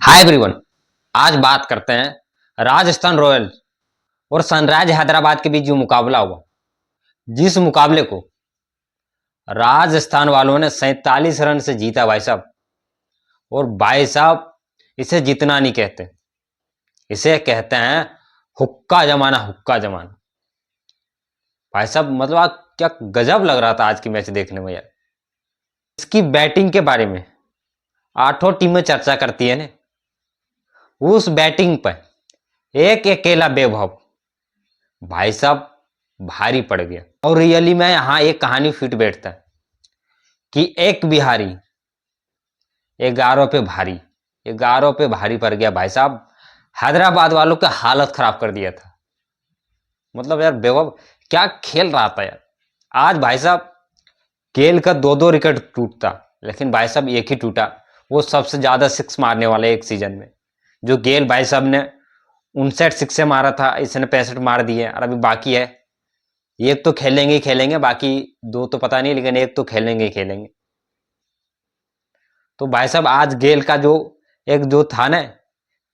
Hi everyone. आज बात करते हैं राजस्थान रॉयल्स और सनराइज हैदराबाद के बीच जो मुकाबला हुआ, जिस मुकाबले को राजस्थान वालों ने 47 रन से जीता भाई साहब। और भाई साहब, इसे जीतना नहीं कहते, इसे कहते हैं हुक्का जमाना। हुक्का जमाना भाई साहब, मतलब आज क्या गजब लग रहा था आज की मैच देखने में यार। इसकी बैटिंग के बारे में आठों टीमें चर्चा करती है ना, उस बैटिंग पर एक अकेला वैभव भाई साहब भारी पड़ गया। और रियली में यहां एक कहानी फिट बैठता है कि एक बिहारी 11 पे भारी, 11 पे भारी पड़ गया भाई साहब। हैदराबाद वालों की हालत खराब कर दिया था। मतलब यार वैभव क्या खेल रहा था यार। आज भाई साहब गेल का दो दो विकेट टूटता, लेकिन भाई साहब एक ही टूटा। वो सबसे ज्यादा सिक्स मारने वाले एक सीजन में, जो गेल भाई साहब ने 59 सिक्स मारा था, इसने 65 मार दिए और अभी बाकी है। एक तो खेलेंगे ही खेलेंगे, बाकी दो तो पता नहीं, लेकिन एक तो खेलेंगे ही खेलेंगे। तो भाई साहब आज गेल का जो था ना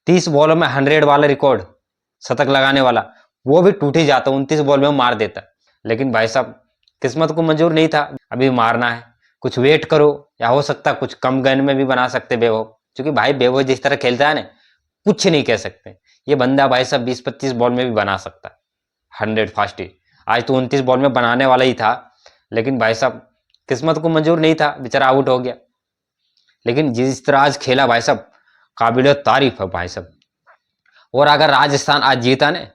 30 बॉलों में 100 वाला रिकॉर्ड, शतक लगाने वाला, वो भी टूट ही जाता, 29 बॉल में मार देता। लेकिन भाई साहब किस्मत को मंजूर नहीं था, अभी मारना है, कुछ वेट करो, या हो सकता कुछ कम गन में भी बना सकते वैभव। क्योंकि भाई वैभव जिस तरह खेलता है ना, कुछ नहीं कह सकते। ये बंदा भाई साहब 20-25 बॉल में भी बना सकता है 100 फास्ट ही। आज तो 29 बॉल में बनाने वाला ही था, लेकिन भाई साहब किस्मत को मंजूर नहीं था, बेचारा आउट हो गया। लेकिन जिस तरह आज खेला भाई साहब, काबिल तारीफ है भाई साहब। और अगर राजस्थान आज जीता ने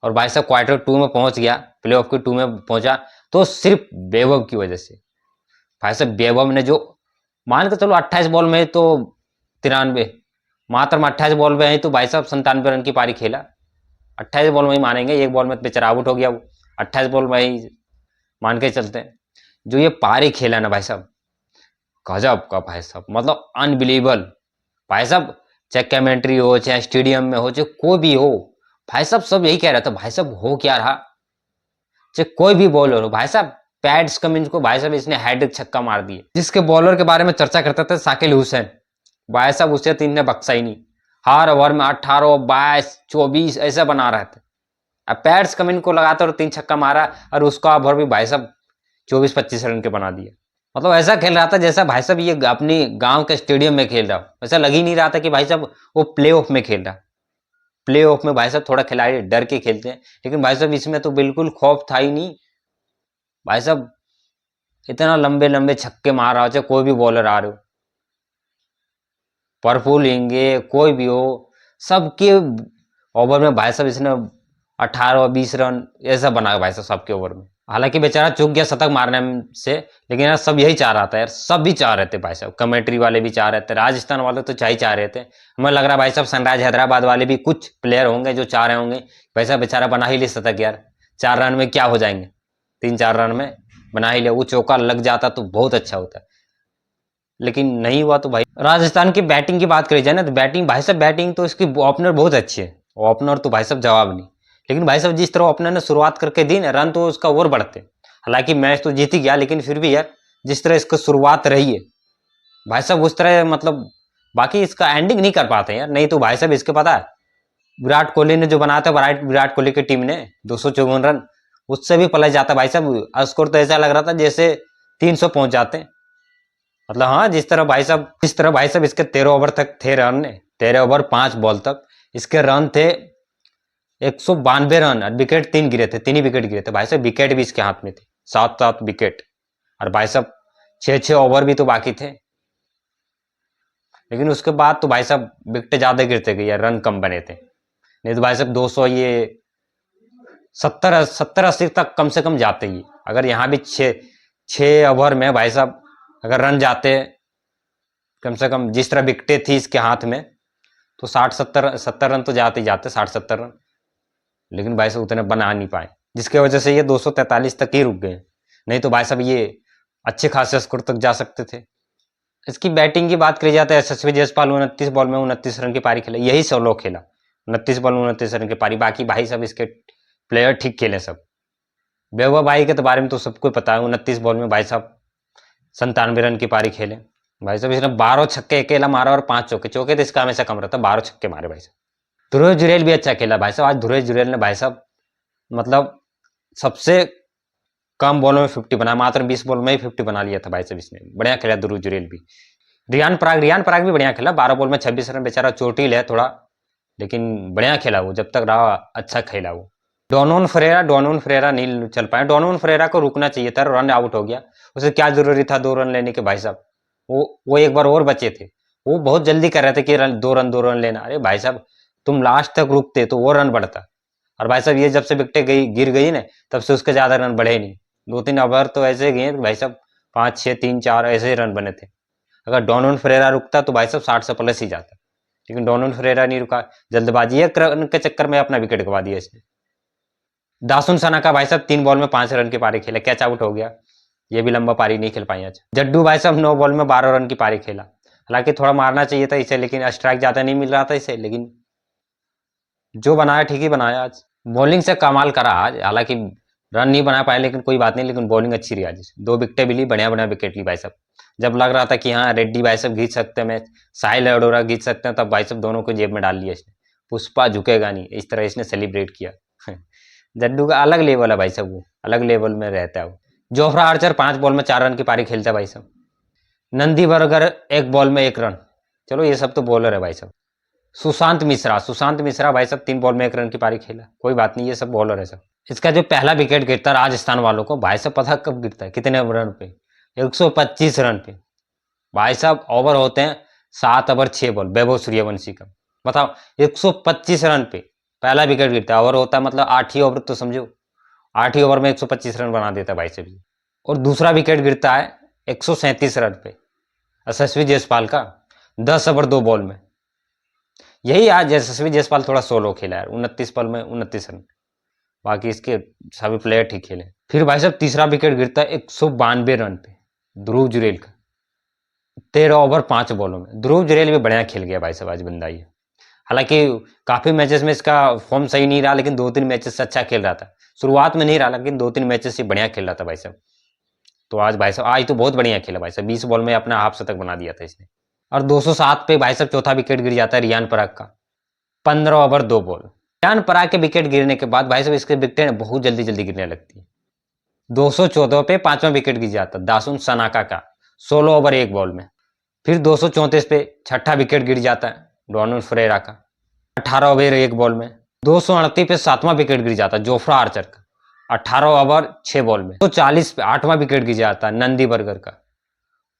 और भाई साहब क्वार्टर 2 में पहुंच गया, प्ले ऑफ के 2 में पहुंचा, तो सिर्फ वैभव की वजह से। भाई साहब वैभव ने जो मान के चलो 28 बॉल में तो 93, मात्र 28 बॉल में ही तो भाई साहब 97 रन की पारी खेला। 28 बॉल में ही मानेंगे, एक बॉल में बेचारा आउट हो गया वो, 28 बॉल में ही मान के चलते हैं। जो ये पारी खेला ना भाई साहब, गजब का भाई साहब, मतलब अनबिलीवेबल भाई साहब। चाहे कमेंट्री हो, चाहे स्टेडियम में हो, चाहे कोई भी हो, भाई साहब सब यही कह रहा था भाई साहब हो क्या रहा। चाहे कोई भी बॉलर हो भाई साहब, पैट्स कमिंस को भाई साहब इसने हैड छक्का मार दिए। जिसके बॉलर के बारे में चर्चा करता था साकिब हुसैन, भाई साहब उसे तीन ने बख्शा ही नहीं। हर ओवर में 18, 22, 24 ऐसा बना रहे थे। अब पैट्स कमिंस को लगाता और 3 छक्का मारा, और उसका ओवर भी भाई साहब 24-25 रन के बना दिए। मतलब ऐसा खेल रहा था जैसा भाई साहब ये अपनी गांव के स्टेडियम में खेल रहा हो। ऐसा लग ही नहीं रहा था कि भाई साहब वो प्ले ऑफ में खेल रहा। प्ले ऑफ में भाई साहब थोड़ा खिलाड़ी डर के खेलते हैं, लेकिन भाई साहब इसमें तो बिल्कुल खौफ था ही नहीं। भाई साहब इतना लंबे लंबे छक्के मार रहा हो, चाहे कोई भी बॉलर आ रहे हो, परफुल लेंगे कोई भी हो, सबके ओवर में भाई साहब इसने 18-20 रन ऐसा बना भाई साहब सबके ओवर में। हालांकि बेचारा चूक गया शतक मारने से, लेकिन यार सब यही चाह रहा था यार, सब भी चाह रहे थे भाई साहब। कमेंट्री वाले भी चाह रहे थे, राजस्थान वाले तो चाह रहे थे। हमें लग रहा भाई साहब सनराइज हैदराबाद वाले भी कुछ प्लेयर होंगे जो चाह रहे होंगे भाई साहब बेचारा बना ही ले शतक यार, 4 रन में क्या हो जाएंगे, 3-4 रन में बना ही ले, वो चौका लग जाता तो बहुत अच्छा होता। लेकिन नहीं हुआ। तो भाई राजस्थान की बैटिंग की बात करी जाए ना, तो बैटिंग भाई साहब, बैटिंग तो इसकी ओपनर बहुत अच्छी है। ओपनर तो भाई साहब जवाब नहीं। लेकिन भाई साहब जिस तरह ओपनर ने शुरुआत करके दी ना, रन तो उसका और बढ़ते। हालांकि मैच तो जीत ही गया, लेकिन फिर भी यार जिस तरह इसका शुरुआत रही है भाई साहब, उस तरह मतलब बाकी इसका एंडिंग नहीं कर पाते यार। नहीं तो भाई साहब इसके पता है, विराट कोहली ने जो बनाया था, विराट कोहली की टीम ने 254 रन, उससे भी पलट जाता भाई साहब। स्कोर तो ऐसा लग रहा था जैसे 300 पहुंच जाते। मतलब हाँ, जिस तरह भाई साहब इसके 13 ओवर तक थे रन, 13 ओवर 5 बॉल तक इसके रन थे 192 रन, और विकेट 3 गिरे थे, 3 ही विकेट गिरे थे भाई साहब। विकेट भी इसके हाथ में थे, 7-7 विकेट। और भाई साहब 6-6 ओवर भी तो बाकी थे, लेकिन उसके बाद तो भाई साहब विकेट ज्यादा गिरते गए, रन कम बने थे। नहीं तो भाई साहब 200 ये 70-80 तक कम से कम जाते ही। अगर यहाँ भी 6 ओवर में भाई साहब अगर रन जाते कम से कम, जिस तरह विकेटें थी इसके हाथ में, तो 60-70 रन तो जाते ही जाते, 60-70 रन। लेकिन भाई साहब उतने बना नहीं पाए, जिसकी वजह से ये 243 तक ही रुक गए। नहीं तो भाई साहब ये अच्छे खासे स्कोर तक जा सकते थे। इसकी बैटिंग की बात करी जाती है, यशस्वी जायसवाल 29 बॉल में 29 रन की पारी खेला, यही सोलो खेला, 29 बॉल में 29 रन की पारी। बाकी भाई साहब इसके प्लेयर ठीक खेले सब। वैभव भाई के तो बारे में तो सबको पता है, 29 बॉल में भाई साहब 97 रन की पारी खेले। भाई साहब इसने 12 छक्के अकेला मारा और 5 चौके, चौके तो इसका हमेशा कम रहता, 12 छक्के मारे भाई साहब। ध्रुव जुरैल भी अच्छा खेला भाई साहब, आज ध्रुव जुरैल ने भाई साहब मतलब सबसे कम बॉलों में 50 बनाया, मात्र 20 बॉल में ही 50 बना लिया था भाई साहब इसने, बढ़िया खेला ध्रुव जुरैल भी। रियान पराग भी बढ़िया खेला, 12 बॉल में 26 रन, बेचारा चोटिल है थोड़ा, लेकिन बढ़िया खेला वो, जब तक रहा अच्छा खेला वो। डोनोन फरेरा नहीं चल पाया, डोनोन फरेरा को रुकना चाहिए था, रन आउट हो गया, उसे क्या जरूरी था 2 रन लेने के भाई साहब, वो एक बार और बचे थे, वो बहुत जल्दी कर रहे थे कि दो रन लेना, अरे भाई साहब तुम लास्ट तक रुकते तो वो रन बढ़ता। और भाई साहब ये जब से विकेटें गिर गई ना, तब से उसके ज्यादा रन बढ़े नहीं, 2-3 ओवर तो ऐसे गए भाई साहब, 5-6-3-4 ऐसे ही रन बने थे। अगर डोनोन फरेरा रुकता तो भाई साहब 60 से प्लस ही जाता, लेकिन डोनोन फरेरा नहीं रुका, जल्दबाजी एक रन के चक्कर में अपना विकेट गवा दिया इसने। दासुन सना का भाई साहब 3 बॉल में 5 रन की पारी खेला, कैच आउट हो गया, ये भी लंबा पारी नहीं खेल पाई आज। जड्डू भाई साहब 9 बॉल में 12 रन की पारी खेला, हालांकि थोड़ा मारना चाहिए था इसे, लेकिन स्ट्राइक ज्यादा नहीं मिल रहा था इसे, लेकिन जो बनाया ठीक ही बनाया आज। बॉलिंग से कमाल करा आज, हालांकि रन नहीं बना पाए, लेकिन कोई बात नहीं, लेकिन बॉलिंग अच्छी रही आज, 2 विकेटें भी ली, बढ़िया बढ़िया विकेट ली भाई साहब। जब लग रहा था कि हाँ रेड्डी भाई साहब जीत सकते हैं मैच, साहिल अरोड़ा जीत सकते हैं, तब भाई साहब दोनों को जेब में डाल लिया इसने, पुष्पा झुकेगा नहीं, इस तरह इसने सेलिब्रेट किया। जड्डू का अलग लेवल है भाई साहब, वो अलग लेवल में रहता है वो। जोफ्रा आर्चर 5 बॉल में 4 रन की पारी खेलता है भाई साहब। नंदी बर्गर 1 बॉल में 1 रन, चलो ये सब तो बॉलर है भाई साहब। सुशांत मिश्रा भाई साहब 3 बॉल में 1 रन की पारी खेला, कोई बात नहीं, ये सब बॉलर है सब। इसका जो पहला विकेट गिरता राजस्थान वालों को, भाई साहब पता कब गिरता है, कितने रन पे, 125 रन पे भाई साहब। ओवर होते हैं 7 ओवर 6 बॉल, वैभव सूर्यवंशी का, बताओ 125 रन पे पहला विकेट गिरता है, ओवर होता है मतलब 8 ही ओवर, तो समझो 8 ही ओवर में 125 रन बना देता है भाई साहब। और दूसरा विकेट गिरता है 137 रन पे यशस्वी जायसवाल का, 10 ओवर 2 बॉल में। यही आज यशस्वी जायसवाल थोड़ा सोलो खेला है, 29 बॉल में 29 रन, बाकी इसके सभी प्लेयर ठीक खेले। फिर भाई साहब तीसरा विकेट गिरता है 192 रन पे ध्रुव जुरैल का, 13 ओवर 5 बॉलों में। ध्रुव जुरैल भी बढ़िया खेल गया भाई साहब आज बंदा ये, हालांकि काफी मैचेस में इसका फॉर्म सही नहीं रहा, लेकिन 2-3 मैचेस से अच्छा खेल रहा था, शुरुआत में नहीं रहा, लेकिन 2-3 मैचेस से बढ़िया खेल रहा था भाई साहब। तो आज भाई साहब आज तो बहुत बढ़िया खेला भाई साहब, 20 बॉल में अपना हाफ शतक बना दिया था इसने। और 207 पे भाई साहब चौथा विकेट गिर जाता है रियान पराग का, 15 ओवर 2 बॉल। रियान पराग के विकेट गिरने के बाद भाई साहब इसके विकेट बहुत जल्दी जल्दी गिरने लगती है। 214 पे 5वां विकेट गिर जाता दासुन सनाका का, 16 ओवर 1 बॉल में। फिर 234 पे छठा विकेट गिर जाता है डोनल फरेरा का, 18 ओवर 1 बॉल में। 238 पे 7वां विकेट गिर जाता जोफ्रा आर्चर का, 18 ओवर 6 बॉल में। 240 पे 8वां विकेट गिर जाता नंदी बर्गर का,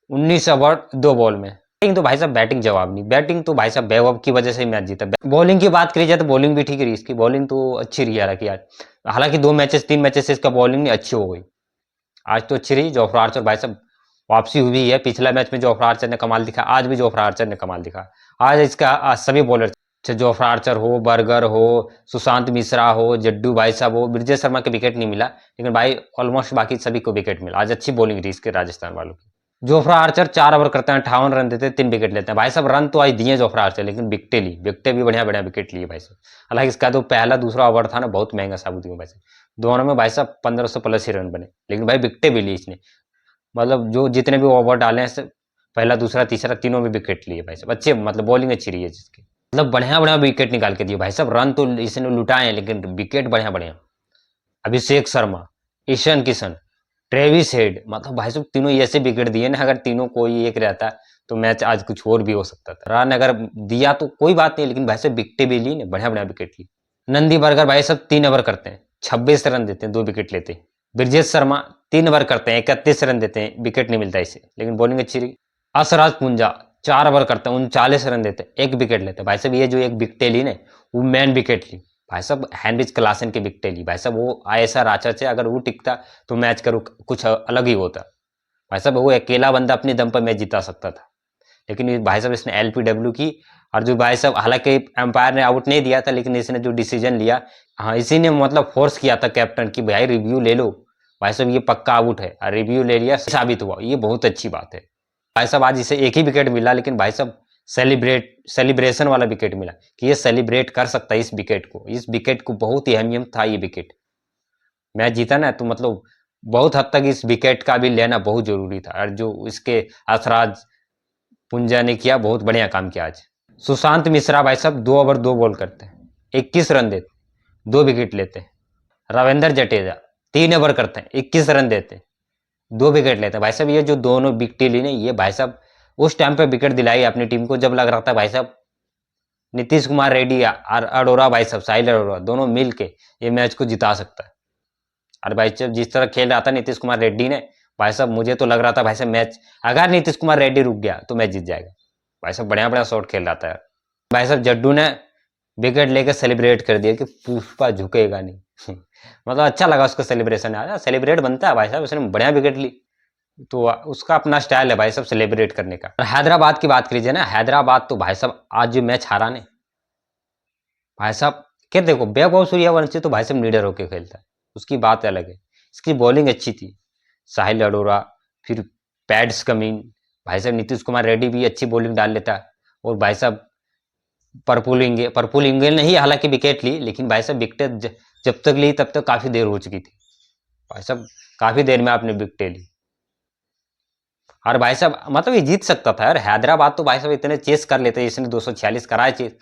19 ओवर 2 बॉल में। बैटिंग तो भाई साहब बैटिंग जवाब नहीं, बैटिंग तो भाई साहब वैभव की वजह से मैच जीता। बॉलिंग की बात करी जाए तो बॉलिंग भी ठीक रही इसकी, बॉलिंग तो अच्छी रही हालांकि आज, हालांकि 2 मैचेस 3 मैचेस से इसका बॉलिंग अच्छी हो गई, आज तो अच्छी रही। जोफ्रा आर्चर भाई साहब वापसी हुई है, पिछला मैच में जोफ्रा आर्चर ने कमाल दिखा, आज भी जोफ्रा आर्चर ने कमाल दिखा। आज इसका आज सभी बॉलर, चाहे जोफ्रा आर्चर हो, बर्गर हो, सुशांत मिश्रा हो, जड्डू भाई साहब हो, ब्रिजेश शर्मा के विकेट नहीं मिला, लेकिन भाई ऑलमोस्ट बाकी सभी को विकेट मिला, आज अच्छी बॉलिंग रही इसके राजस्थान वालों की। जोफ्रा आर्चर 4 ओवर करते हैं, 58 रन देते हैं, 3 विकेट लेते हैं भाई साहब। रन तो आज दिए जोफ्रा आर्चर, लेकिन विकेटें भी बढ़िया बढ़िया विकेट लिए भाई साहब। हालांकि इसका जो पहला दूसरा ओवर था ना, बहुत महंगा साबुत हुआ भाई साहब, दोनों में भाई साहब 1500 प्लस ही रन बने, लेकिन भाई विकेटें भी ली इसने, मतलब जो जितने भी ओवर डाले हैं पहला दूसरा तीसरा तीनों में विकेट लिए भाई साहब, अच्छे मतलब बॉलिंग अच्छी रही है जिसकी, मतलब बढ़िया बढ़िया विकेट निकाल के दिए भाई साहब। रन तो इसने लुटाए हैं, लेकिन विकेट बढ़िया बढ़िया। अभिषेक शर्मा, ईशान किशन, ट्रेविस हेड, मतलब भाई साहब तीनों ऐसे विकेट दिए ना, अगर तीनों कोई एक रहता तो मैच आज कुछ और भी हो सकता था। रन अगर दिया तो कोई बात नहीं, लेकिन भाई साहब विकेटें भी ली ना, बढ़िया बढ़िया विकेट ली। नंदी बर्गर भाई साहब 3 ओवर करते हैं, 26 रन देते हैं, 2 विकेट लेते हैं। ब्रिजेश शर्मा 3 ओवर करते हैं, 31 रन देते हैं, विकेट नहीं मिलता इसे, लेकिन बॉलिंग अच्छी रही। असराज पुंजा 4 ओवर करते हैं, 39 रन देते हैं, 1 विकेट लेते हैं भाई साहब। ये जो 1 विकेट ली ने, वो मैन विकेट ली भाई साहब, हेनरिच क्लासन की विकेट ली भाई साहब। वो ऐसा राचा से अगर वो टिकता तो मैच का कुछ अलग ही होता भाई साहब, वो अकेला बंदा अपने दम पर मैच जिता सकता था, लेकिन भाई साहब इसने एलपीडब्ल्यू की। और जो भाई साहब हालांकि एम्पायर ने आउट नहीं दिया था, लेकिन इसने जो डिसीजन लिया, हाँ इसी ने मतलब फोर्स किया था कैप्टन की भाई रिव्यू ले लो भाई साहब, ये पक्का आउट है, और रिव्यू ले लिया, साबित हुआ, ये बहुत अच्छी बात है भाई साहब। आज इसे 1 ही विकेट मिला, लेकिन भाई साहब सेलिब्रेशन वाला विकेट मिला, कि ये सेलिब्रेट कर सकता है इस विकेट को बहुत ही अहमियत था ये विकेट, मैच जीता ना, तो मतलब बहुत हद तक इस विकेट का भी लेना बहुत जरूरी था। और जो इसके असराज पुंजा ने किया, बहुत बढ़िया काम किया आज। सुशांत मिश्रा भाई साहब 2 ओवर 2 बॉल करते हैं, 21 रन देते, 2 विकेट लेते हैं। रविंद्र जडेजा 3 ओवर करते हैं, 21 रन देते हैं, 2 विकेट लेते हैं। भाई साहब ये जो दोनों विकेट ली ने, ये भाई साहब उस टाइम पे विकेट दिलाई अपनी टीम को जब लग रहा था भाई साहब नीतीश कुमार रेड्डी और अरोड़ा भाई साहब, साहिल अरोड़ा दोनों मिल के ये मैच को जिता सकता है। और भाई साहब जिस तरह खेल रहा था नीतीश कुमार रेड्डी ने, भाई साहब मुझे तो लग रहा था भाई साहब मैच अगर नीतीश कुमार रेड्डी रुक गया तो मैच जीत जाएगा। भाई साहब बढ़िया बढ़िया शॉट खेल रहा था यार। भाई साहब जड्डू ने विकेट लेकर सेलिब्रेट कर दिया कि पुष्पा झुकेगा नहीं मतलब अच्छा लगा उसको सेलिब्रेशन, यार सेलिब्रेट बनता है भाई साहब, उसने बढ़िया विकेट ली तो उसका अपना स्टाइल है भाई साहब सेलिब्रेट करने का। और हैदराबाद की बात कीजिए ना, हैदराबाद तो भाई साहब आज जो मैच हारा ने भाई साहब, क्या देखो वैभव सूर्यवंशी तो भाई साहब लीडर होके खेलता है, उसकी बात अलग है। इसकी बॉलिंग अच्छी थी, साहिल अरोड़ा, फिर पैड्स कमिंग, भाई साहब नीतीश कुमार रेड्डी भी अच्छी बॉलिंग डाल लेता है। और भाई साहब परपुल इंगल ने ही हालांकि विकेट ली, लेकिन भाई साहब विकेट जब तक ली तब तक काफी देर हो चुकी थी। भाई साहब काफी देर में आपने विकेट ली और भाई साहब मतलब ये जीत सकता था यार। हैदराबाद तो भाई साहब इतने चेस कर लेते, इसने 246 कराए चेस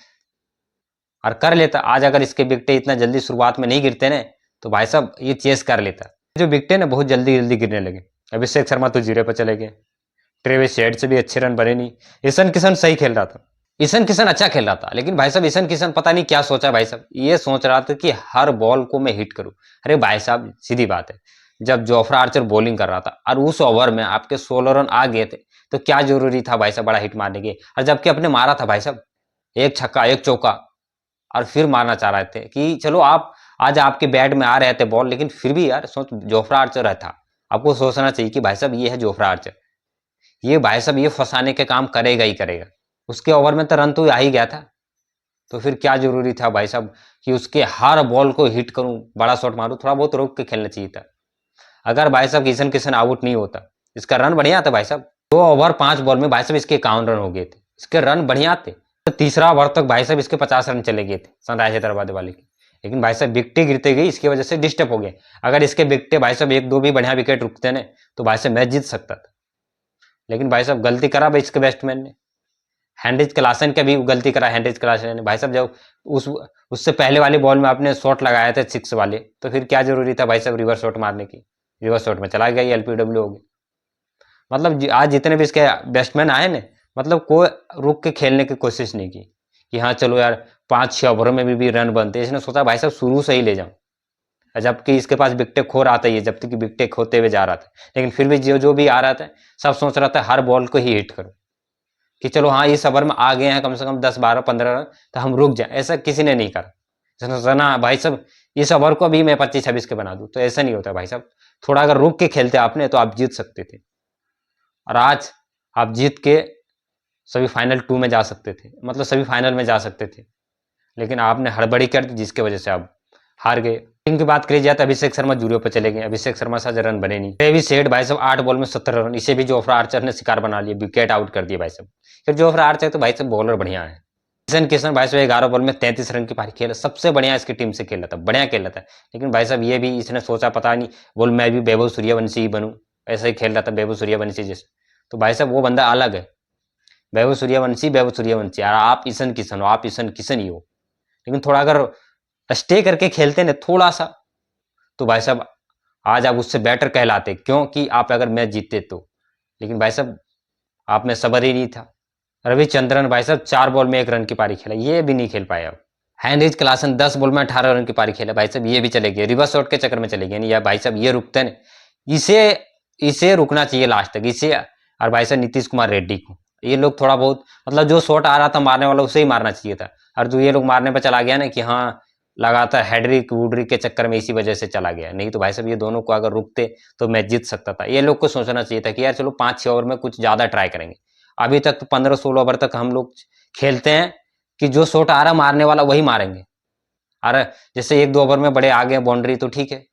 और कर लेता। आज अगर इसके विकेट इतना जल्दी शुरुआत में नहीं गिरते ना तो भाई साहब ये चेस कर लेता। जो विकेट ना बहुत जल्दी जल्दी गिरने लगे। अभिषेक शर्मा तो 0 पर चले गए, ट्रेविस हेड से भी अच्छे रन बने नहीं। ईशान किशन सही खेल रहा था, ईशान किशन अच्छा खेल रहा था, लेकिन भाई साहब ईशान किशन पता नहीं क्या सोचा भाई साहब, ये सोच रहा था कि हर बॉल को मैं हिट करूं। अरे भाई साहब सीधी बात है, जब जोफ्रा आर्चर बॉलिंग कर रहा था और उस ओवर में आपके 16 रन आ गए थे तो क्या जरूरी था भाई साहब बड़ा हिट मारने के। और जबकि अपने मारा था भाई साहब 1 छक्का 1 चौका और फिर मारना चाह रहे थे कि चलो आप आज आपके बैट में आ रहे थे बॉल, लेकिन फिर भी यार सोच जोफ्रा आर्चर था, आपको सोचना चाहिए कि भाई साहब ये है जोफ्रा आर्चर, ये भाई साहब ये फंसाने के काम करेगा ही करेगा। उसके ओवर में तो रन तो आ ही गया था, तो फिर क्या जरूरी था भाई साहब कि उसके हर बॉल को हिट करूं, बड़ा शॉट मारूं। थोड़ा बहुत रोक के खेलना चाहिए था। अगर भाई साहब ईशान किशन आउट नहीं होता, इसका रन बढ़िया था भाई साहब, 2 ओवर 5 बॉल में भाई साहब इसके 51 रन हो गए थे, इसके रन बढ़िया थे। तो तीसरा ओवर तक भाई साहब इसके 50 रन चले गए थे सनराइज हैदराबाद वाले के, लेकिन भाई साहब विकेटें गिरते गई, इसकी वजह से डिस्टर्ब हो गए। अगर इसके विकेटें भाई साहब 1-2 भी बढ़िया विकेट रुकते ना तो भाई साहब मैच जीत सकता था। लेकिन भाई साहब गलती करा भाई इसके बैट्समैन ने, हैंड्रिच क्लासन का भी गलती करा हैंड्रिच क्लासन ने। भाई साहब जब उससे पहले वाली बॉल में आपने शॉट लगाया था 6 वाले, तो फिर क्या जरूरी था भाई साहब रिवर्स शॉट मारने की, रिवर्स शॉट में चला गया, एलपीडब्ल्यू हो गया। मतलब आज जितने भी इसके बैट्समैन आए ना, मतलब कोई रुक के खेलने की कोशिश नहीं की कि हाँ चलो यार 5-6 ओवरों में भी रन बनते। इसने सोचा भाई साहब शुरू से ही ले जाऊं, जबकि इसके पास विकेट खो रहा था, ये जब तक विकेट खोते हुए जा रहा था, लेकिन फिर भी जो जो भी आ रहा था सब सोच रहा था हर बॉल को ही हिट करो कि चलो हाँ इस ओवर में आ गए हैं कम से कम 10-12-15 रन तो हम रुक जाए। ऐसा किसी ने नहीं करा, सोचा ना भाई साहब इस ओवर को भी मैं 25-26 के बना दूं, तो ऐसा नहीं होता भाई साहब। थोड़ा अगर रुक के खेलते आपने तो आप जीत सकते थे, और आज आप जीत के सभी फाइनल 2 में जा सकते थे, मतलब सभी फाइनल में जा सकते थे, लेकिन आपने हड़बड़ी कर दी जिसकी वजह से आप हार गए। टीम की बात करी जाए तो अभिषेक शर्मा 0 पर चले गए, अभिषेक शर्मा से आज रन बने नहीं। ट्रेविस हेड भाई साहब 8 बॉल में 17 रन, इसे भी जोफ्रा आर्चर ने शिकार बना लिया, विकेट आउट कर दिया भाई साहब। फिर जोफ्रा आर्चर तो भाई साहब बॉलर बढ़िया है। ईशान किशन भाई साहब 11 बॉल में 33 रन की पारी खेला, सबसे बढ़िया इसकी टीम से खेला था, बढ़िया खेला था। लेकिन भाई साहब ये भी इसने सोचा पता नहीं बोल मैं भी वैभव सूर्यवंशी ही बनूं, ऐसा ही खेल रहा था वैभव सूर्यवंशी जैसे। तो भाई साहब वो बंदा अलग है, वैभव सूर्यवंशी वैभव सूर्यवंशी, और आप ईशान किशन हो, आप ईशान किशन ही हो। लेकिन थोड़ा अगर स्टे करके खेलते ना थोड़ा सा, तो भाई साहब आज आप उससे बेटर कहलाते, क्योंकि आप अगर मैच जीतते तो। लेकिन भाई साहब आप में सबर ही नहीं था। रविचंद्रन भाई साहब 4 बॉल में 1 रन की पारी खेला, ये भी नहीं खेल पाया अब। हैंड्रिच क्लासन 10 बॉल में 18 रन की पारी खेला, भाई साहब ये भी चले गए, रिवर्स शॉट के चक्कर में चले गए। नहीं यार भाई साहब ये रुकते ना, इसे इसे रुकना चाहिए लास्ट तक, इसे और भाई साहब नीतीश कुमार रेड्डी को। ये लोग थोड़ा बहुत मतलब जो शॉट आ रहा था मारने वाला उसे ही मारना चाहिए था, और जो ये लोग मारने पर चला गया ना कि हाँ लगातार हैड्रिक वुड्रिक के चक्कर में इसी वजह से चला गया। नहीं तो भाई साहब ये दोनों को अगर रुकते तो मैच जीत सकता था। ये लोग को सोचना चाहिए था कि यार चलो 5-6 ओवर में कुछ ज्यादा ट्राई करेंगे। अभी तक तो 15-16 ओवर तक हम लोग खेलते हैं कि जो शॉट आ रहा मारने वाला वही मारेंगे। अरे जैसे 1-2 ओवर में बड़े आ गए बाउंड्री तो ठीक है,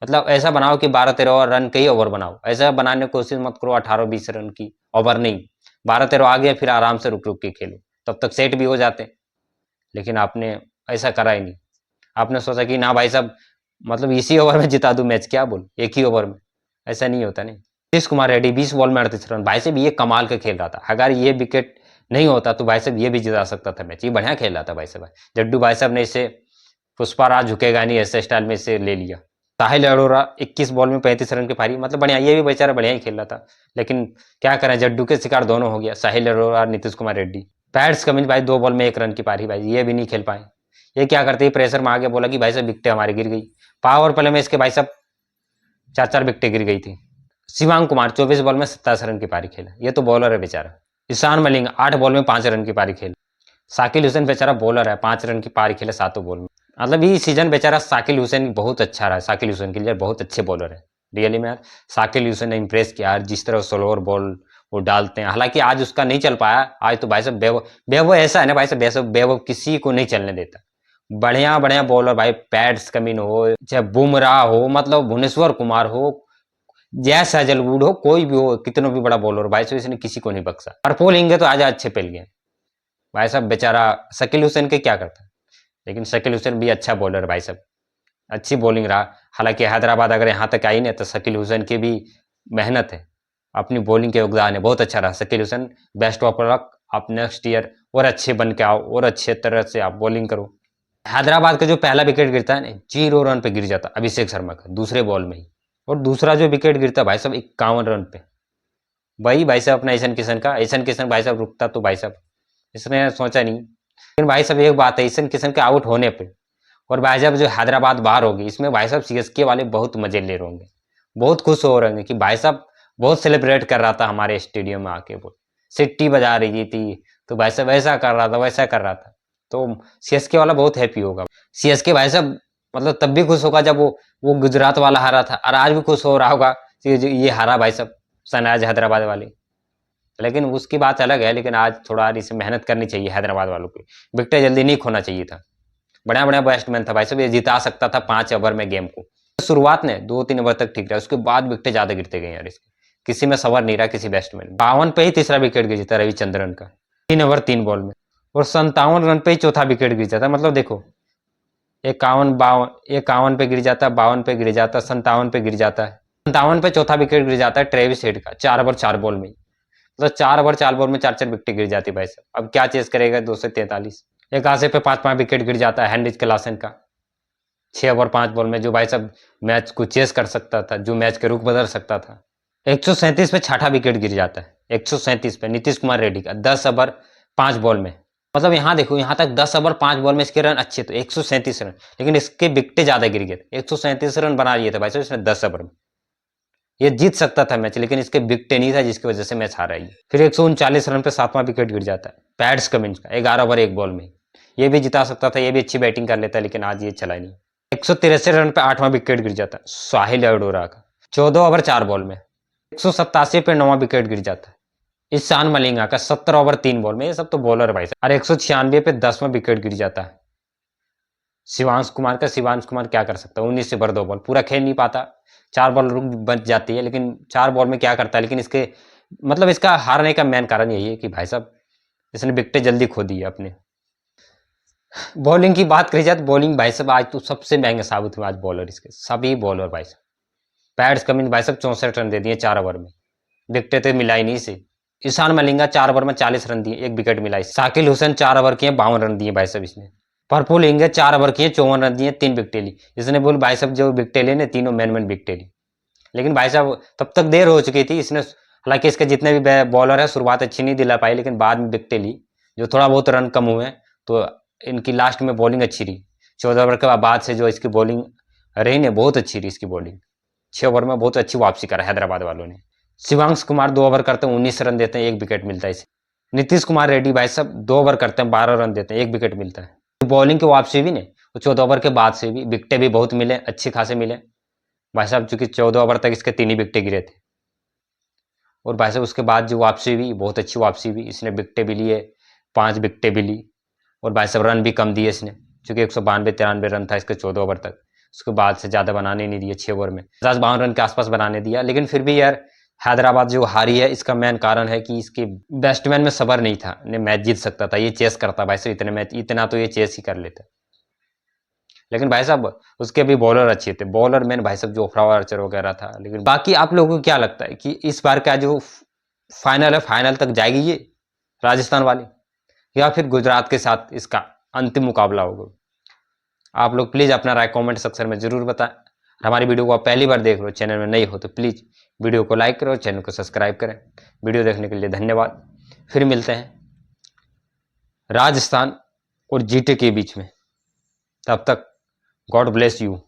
मतलब ऐसा बनाओ कि 12-13 रन के ही ओवर बनाओ, ऐसा बनाने की कोशिश मत करो 18-20 रन की ओवर नहीं। 12-13 आ गए फिर आराम से रुक रुक के खेलो, तब तक सेट भी हो जाते। लेकिन आपने ऐसा करा ही नहीं, आपने सोचा कि ना भाई साहब मतलब इसी ओवर में जिता दूं मैच, क्या बोल एक ही ओवर में, ऐसा नहीं होता नहीं। नीतीश कुमार रेड्डी 20 बॉल में 38 रन। भाई साहब ये कमाल का खेल रहा था। अगर ये विकेट नहीं होता तो भाई साहब ये भी जिता सकता था मैच। ये बढ़िया खेल रहा था भाई साहब। जड्डू भाई साहब ने इसे पुष्पाराज झुकेगा नहीं ऐसे स्टाइल में इसे ले लिया। साहिल अरोड़ा 21 बॉल में 35 रन की पारी, मतलब बढ़िया, ये भी बेचारा बढ़िया ही खेल रहा था, लेकिन क्या करें, जड्डू के शिकार दोनों हो गया, साहिल अरोड़ा और नीतीश कुमार रेड्डी। पैट्स कमिंस भाई 2 बॉल में 1 रन की पारी, भाई ये भी नहीं खेल पाए। ये क्या करते हैं, प्रेशर में आगे बोला कि भाई साहब विकेटें हमारी गिर गई। पावर प्ले में इसके भाई साहब 4-4 विकेटें गिर गई थी। शिवांग कुमार 24 बॉल में 27 रन की पारी खेला, ये तो बॉलर है बेचारा। ईशान मलिंग 8 बॉल में 5 रन की पारी खेला। साकिब हुसैन बेचारा बॉलर है, 5 रन की पारी खेले 7 बॉल में। मतलब ये सीजन बेचारा साकिब हुसैन बहुत अच्छा रहा। साकिब हुसैन के लिए बहुत अच्छे बॉलर है रियली में यार। साकिब हुसैन ने इंप्रेस किया यार, जिस तरह स्लोअर बॉल वो डालते हैं। हालांकि आज उसका नहीं चल पाया। आज तो भाई साहब बेवो ऐसा है ना भाई साहब, बेवो किसी को नहीं चलने देता। बढ़िया बढ़िया बॉलर भाई, पैट्स कमिन हो, चाहे बुमराह हो, मतलब भुवनेश्वर कुमार हो, जैस हेजलवुड हो, कोई भी हो, कितना भी बड़ा बॉलर भाई साहब, इसने किसी को नहीं बख्शा। पर्पोल इंगे तो आज अच्छे पेल गए भाई साहब। बेचारा शकील हुसैन के क्या करता, लेकिन शकील हुसैन भी अच्छा बॉलर भाई साहब, अच्छी बॉलिंग रहा। हालांकि हैदराबाद अगर यहाँ तक आई ना तो शकील हुसैन की भी मेहनत है, अपनी बॉलिंग के योगदान है, बहुत अच्छा रहा Shakeel Hussain. Best of luck, आप नेक्स्ट ईयर और अच्छे बन के आओ और अच्छे तरह से आप बॉलिंग करो। हैदराबाद का जो पहला विकेट गिरता है ना, 0 रन पे गिर जाता अभिषेक शर्मा का दूसरे बॉल में ही, और दूसरा जो विकेट गिरता भाई साहब 51 रन पे, वही भाई साहब अपना ईशान किशन का। ईशान किशन भाई साहब रुकता तो भाई साहब इसने सोचा नहीं। लेकिन भाई साहब एक बात है, ईशान किशन के आउट होने पे और भाई साहब जो हैदराबाद बाहर होगी, इसमें भाई साहब सीएसके वाले बहुत मजे ले रहे होंगे, बहुत खुश हो रहे होंगे कि भाई साहब बहुत सेलिब्रेट कर रहा था हमारे स्टेडियम में आके, वो सिट्टी बजा रही थी, तो भाई साहब ऐसा कर रहा था वैसा कर रहा था, तो सीएसके वाला बहुत हैप्पी होगा। सीएसके भाई साहब मतलब तब भी खुश होगा जब वो गुजरात वाला हारा था, और आज भी खुश हो रहा होगा कि ये हारा भाई साहब सनराइज हैदराबाद वाले। लेकिन उसकी बात अलग है, लेकिन आज थोड़ा इसे मेहनत करनी चाहिए हैदराबाद वालों की, विकेट जल्दी नहीं खोना चाहिए था। बढ़िया बढ़िया बैट्समैन था भाई साहब, ये जिता सकता था 5 ओवर में गेम को। शुरुआत ने 2-3 ओवर तक ठीक रहा, उसके बाद विकेट ज्यादा गिरते गए यार इसके, किसी में सवर नहीं रहा किसी बैट्समैन। 52 पे ही तीसरा विकेट गिर जाता रविचंद्रन का 3 ओवर 3 बॉल में, और 57 रन पे ही चौथा विकेट गिर जाता। मतलब देखो 51 पे गिर जाता, 52 पे गिर जाता, 57 पे गिर जाता है, 57 पे चौथा विकेट गिर जाता है ट्रेविस हेड का 4 ओवर 4 बॉल में। मतलब 4 ओवर 4 बॉल में 4-4 विकेट गिर जाती भाई साहब। अब क्या चेस करेगा 243। एक आसे पे 5-5 विकेट गिर जाता है हेनरिच क्लासन का 6 ओवर 5 बॉल में, जो भाई साहब मैच को चेस कर सकता था, जो मैच के रुख बदल सकता था। 137 पे छठा विकेट गिर जाता है, 137 पे नीतीश कुमार रेड्डी का 10 ओवर 5 बॉल में। मतलब यहाँ देखो, यहाँ तक 10 ओवर 5 बॉल में इसके रन अच्छे थे 137 रन, लेकिन इसके विकेटें ज्यादा गिर गए थे। 137 रन बना लिए थे भाई साहब इसने 10 ओवर में, ये जीत सकता था मैच, लेकिन इसके विकेट नहीं था जिसकी वजह से मैच हारा है। फिर 139 रन पे 7वां विकेट गिर जाता है पैट्स कमिंस का 11 ओवर 1 बॉल में, ये भी जिता सकता था, ये भी अच्छी बैटिंग कर लेता, लेकिन आज ये चला नहीं। 163 रन पे 8वां विकेट गिर जाता है साहिल अरोड़ा का 14 ओवर 4 बॉल में। 187 पे 9वां विकेट गिर जाता है ईशान मलिंगा का 17 ओवर 3 बॉल में, ये सब तो बॉलर भाई साहब। और 196 पे 10वां विकेट गिर जाता है शिवांश कुमार का। शिवांश कुमार क्या कर सकता है, 19 ओवर 2 बॉल, पूरा खेल नहीं पाता, 4 बॉल रुक बच जाती है, लेकिन 4 बॉल में क्या करता है। लेकिन इसके मतलब इसका हारने का मेन कारण यही है कि भाई साहब इसने विकेटें जल्दी खो दी है अपने। बॉलिंग की बात करी जाए तो बॉलिंग भाई साहब आज तो सबसे महंगे साबित हुए आज बॉलर, इसके सभी बॉलर भाई साहब। पैट्स कमिंस भाई साहब 64 रन दे दिए 4 ओवर में, विकेटें तो मिला ही नहीं इसे। ईशान मलिंगा 4 ओवर में 40 रन दिए, 1 विकेट मिला। साकिब हुसैन 4 ओवर किए 52 रन दिए भाई साहब इसने। पर्पुल इंगे 4 ओवर किए 54 रन दिए, 3 विकेटें ली। इसने बोल भाई साहब जो विकेटें ले तीनों मैन विकेटें ली, लेकिन भाई साहब तब तक देर हो चुकी थी। इसने हालांकि इसके जितने भी बॉलर है शुरुआत अच्छी नहीं दिला पाई, लेकिन बाद में विकेटें ली, जो थोड़ा बहुत रन कम हुए, तो इनकी लास्ट में बॉलिंग अच्छी रही। 14 ओवर के बाद से जो इसकी बॉलिंग रही ने बहुत अच्छी रही इसकी बॉलिंग, 6 ओवर में बहुत अच्छी वापसी करा हैदराबाद वालों ने। शिवांश कुमार 2 ओवर करते हैं 19 रन देते हैं, 1 विकेट मिलता है इसे। नीतीश कुमार रेड्डी भाई साहब 2 ओवर करते हैं 12 रन देते हैं, 1 विकेट मिलता है। बॉलिंग की वापसी भी ने 14 ओवर के बाद से भी विकेटें भी बहुत मिले, अच्छे खासे मिले भाई साहब, चूंकि 14 ओवर तक इसके 3 ही विकेटें गिरे थे, और भाई साहब उसके बाद जो वापसी हुई बहुत अच्छी वापसी हुई, इसने विकेटें भी लिए, 5 विकेटें भी ली, और भाई साहब रन भी कम दिए इसने, चूंकि 192-93 रन था इसके 14 ओवर तक, उसके बाद से ज़्यादा बनाने नहीं दिए, 6 ओवर में 50-52 रन के आसपास बनाने दिया। लेकिन फिर भी यार हैदराबाद जो हारी है इसका मेन कारण है कि इसके बैट्समैन में सबर नहीं था, ने मैच जीत सकता था, ये चेस करता भाई साहब, इतने मैच इतना तो ये चेस ही कर लेता। लेकिन भाई साहब उसके भी बॉलर अच्छे थे, बॉलर मैन भाई साहब जोफ्रा आर्चर वगैरह था। लेकिन बाकी आप लोगों को क्या लगता है कि इस बार का जो फाइनल है, फाइनल तक जाएगी ये राजस्थान वाली, या फिर गुजरात के साथ इसका अंतिम मुकाबला होगा? आप लोग प्लीज़ अपना राय कमेंट सेक्शन में जरूर बताएं। हमारी वीडियो को आप पहली बार देख रहे हो, चैनल में नए हो तो प्लीज़ वीडियो को लाइक करो, चैनल को सब्सक्राइब करें। वीडियो देखने के लिए धन्यवाद। फिर मिलते हैं राजस्थान और जीटी के बीच में। तब तक गॉड ब्लेस यू।